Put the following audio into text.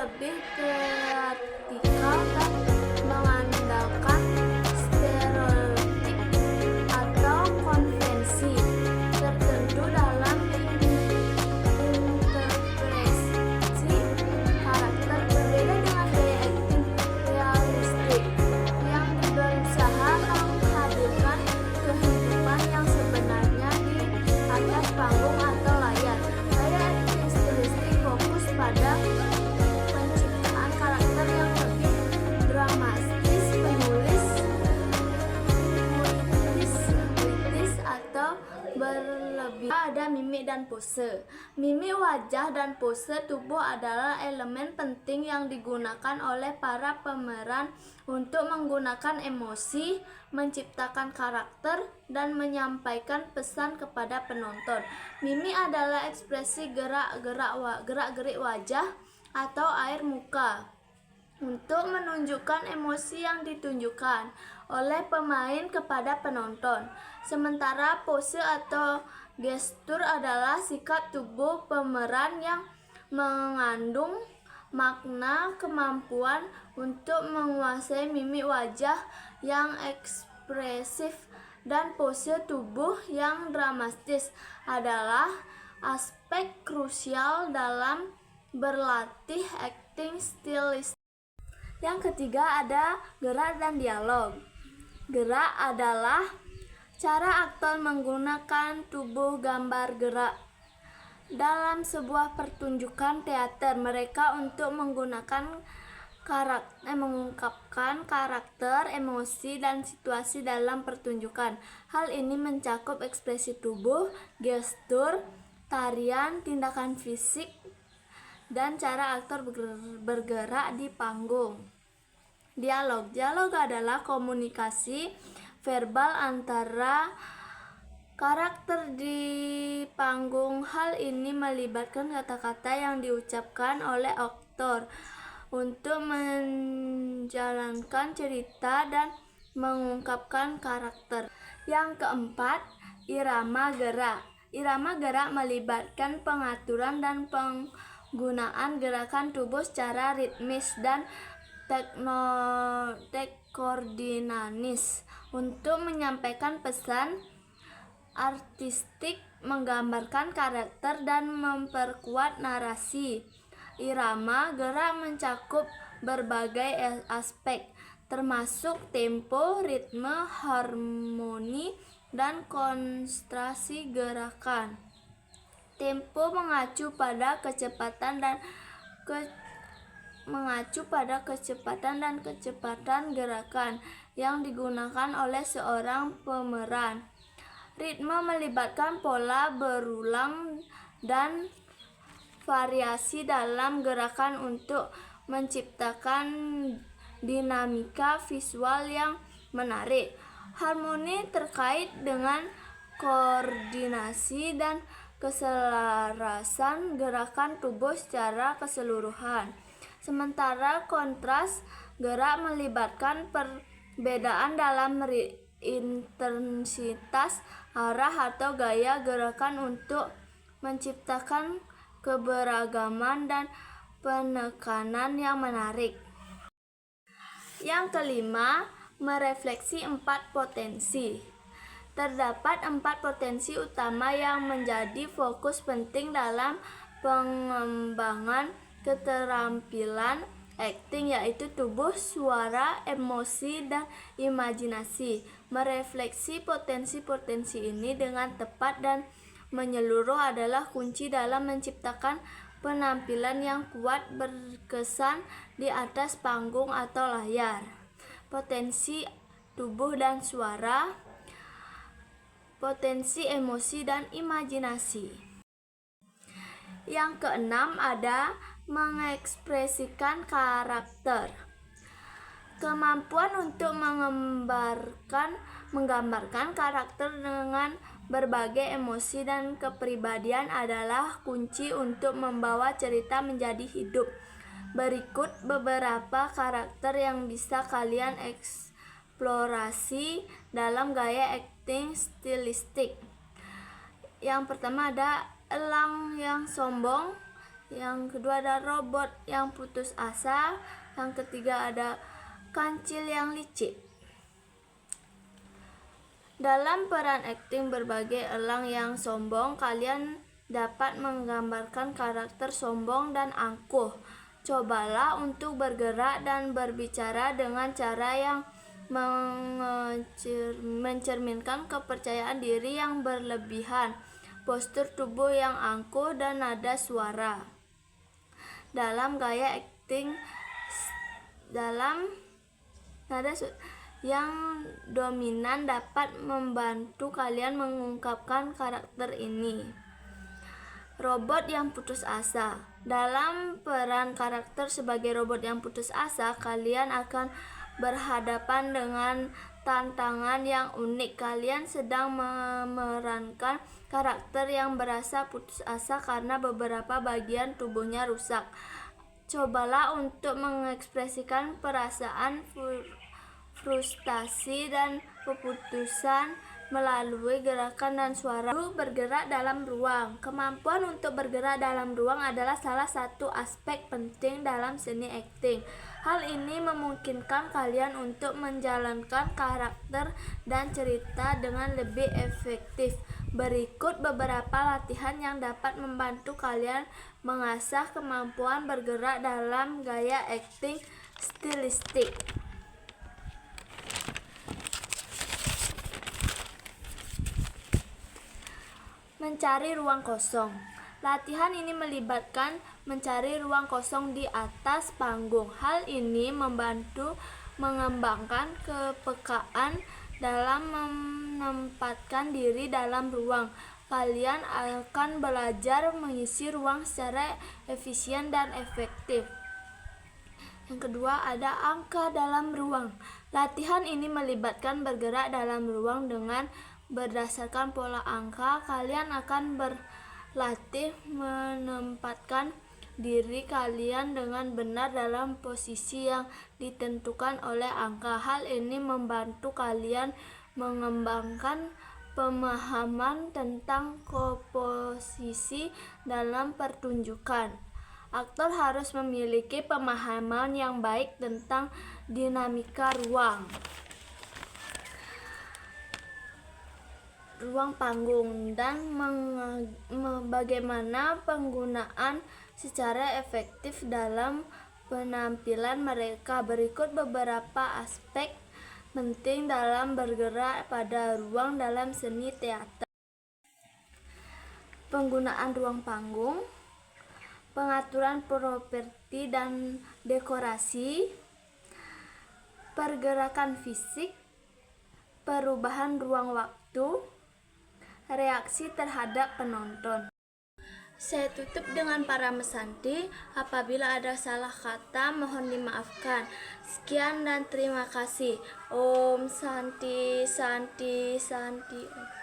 lebih teatrikal dan mengandalkan stereotip atau konvensi tertentu dalam interpretasi karakter. Berbeda dengan gaya akting realistik yang berusaha menghadirkan kehidupan yang sebenarnya di atas panggung atau layar. Gaya akting stilistik fokus pada penciptaan karakter yang lebih dramatis, penulis puitis atau berlebih. Ada mimik dan pose. Mimik wajah dan pose tubuh adalah elemen penting yang digunakan oleh para pemeran untuk menggunakan emosi, menciptakan karakter, dan menyampaikan pesan kepada penonton. Mimik adalah ekspresi gerak-gerik wajah atau air muka untuk menunjukkan emosi yang ditunjukkan oleh pemain kepada penonton. Sementara pose atau gestur adalah sikap tubuh pemeran yang mengandung makna kemampuan untuk menguasai mimik wajah yang ekspresif, dan pose tubuh yang dramatis adalah aspek krusial dalam berlatih akting stilistik. Yang ketiga ada gerak dan dialog. Gerak adalah cara aktor menggunakan tubuh gambar gerak dalam sebuah pertunjukan teater mereka untuk menggunakan mengungkapkan karakter, emosi, dan situasi dalam pertunjukan. Hal ini mencakup ekspresi tubuh, gestur, tarian, tindakan fisik, dan cara aktor bergerak di panggung. Dialog adalah komunikasi verbal antara karakter di panggung. Hal ini melibatkan kata-kata yang diucapkan oleh aktor untuk menjalankan cerita dan mengungkapkan karakter. Yang keempat, irama gerak. Irama gerak melibatkan pengaturan dan penggunaan gerakan tubuh secara ritmis dan koordinatis untuk menyampaikan pesan artistik, menggambarkan karakter, dan memperkuat narasi. Irama gerak mencakup berbagai aspek, termasuk tempo, ritme, harmoni, dan konsentrasi gerakan. Tempo mengacu pada kecepatan dan kecepatan gerakan yang digunakan oleh seorang pemeran. Ritme melibatkan pola berulang dan variasi dalam gerakan untuk menciptakan dinamika visual yang menarik. Harmoni terkait dengan koordinasi dan keselarasan gerakan tubuh secara keseluruhan. Sementara kontras gerak melibatkan perbedaan dalam intensitas, arah, atau gaya gerakan untuk menciptakan keberagaman dan penekanan yang menarik. Yang kelima, merefleksi 4 potensi. Terdapat 4 potensi utama yang menjadi fokus penting dalam pengembangan keterampilan akting, yaitu tubuh, suara, emosi, dan imajinasi. Merefleksi potensi-potensi ini dengan tepat dan menyeluruh adalah kunci dalam menciptakan penampilan yang kuat berkesan di atas panggung atau layar. Potensi tubuh dan suara, potensi emosi dan imajinasi. Yang keenam ada mengekspresikan karakter. Kemampuan untuk menggambarkan karakter dengan berbagai emosi dan kepribadian adalah kunci untuk membawa cerita menjadi hidup. Berikut beberapa karakter yang bisa kalian eksplorasi dalam gaya akting stilistik. Yang pertama ada elang yang sombong, Yang kedua ada robot yang putus asa. Yang ketiga ada kancil yang licik. Dalam peran akting berbagai elang yang sombong, kalian dapat menggambarkan karakter sombong dan angkuh. Cobalah untuk bergerak dan berbicara dengan cara yang mencerminkan kepercayaan diri yang berlebihan, postur tubuh yang angkuh, dan nada suara. Dalam gaya akting yang dominan dapat membantu kalian mengungkapkan karakter ini. Robot yang putus asa. Dalam peran karakter sebagai robot yang putus asa, kalian akan berhadapan dengan tantangan yang unik. Kalian sedang memerankan karakter yang merasa putus asa karena beberapa bagian tubuhnya rusak. Cobalah untuk mengekspresikan perasaan frustasi dan keputusan melalui gerakan dan suara. Bergerak dalam ruang. Kemampuan untuk bergerak dalam ruang adalah salah satu aspek penting dalam seni akting. Hal ini memungkinkan kalian untuk menjalankan karakter dan cerita dengan lebih efektif. Berikut beberapa latihan yang dapat membantu kalian mengasah kemampuan bergerak dalam gaya akting stilistik. Mencari ruang kosong. Latihan ini melibatkan mencari ruang kosong di atas panggung. Hal ini membantu mengembangkan kepekaan dalam menempatkan diri dalam ruang. Kalian akan belajar mengisi ruang secara efisien dan efektif. Yang kedua ada angka dalam ruang. Latihan ini melibatkan bergerak dalam ruang dengan berdasarkan pola angka. Kalian akan berlatih menempatkan diri kalian dengan benar dalam posisi yang ditentukan oleh angka. Hal ini membantu kalian mengembangkan pemahaman tentang komposisi dalam pertunjukan. Aktor harus memiliki pemahaman yang baik tentang dinamika ruang panggung dan bagaimana penggunaan secara efektif dalam penampilan mereka. Berikut beberapa aspek penting dalam bergerak pada ruang dalam seni teater. Penggunaan ruang panggung, pengaturan properti dan dekorasi, pergerakan fisik, perubahan ruang waktu, reaksi terhadap penonton. Saya tutup dengan para mesanti. Apabila ada salah kata, mohon dimaafkan. Sekian dan terima kasih. Om Santi Santi Santi.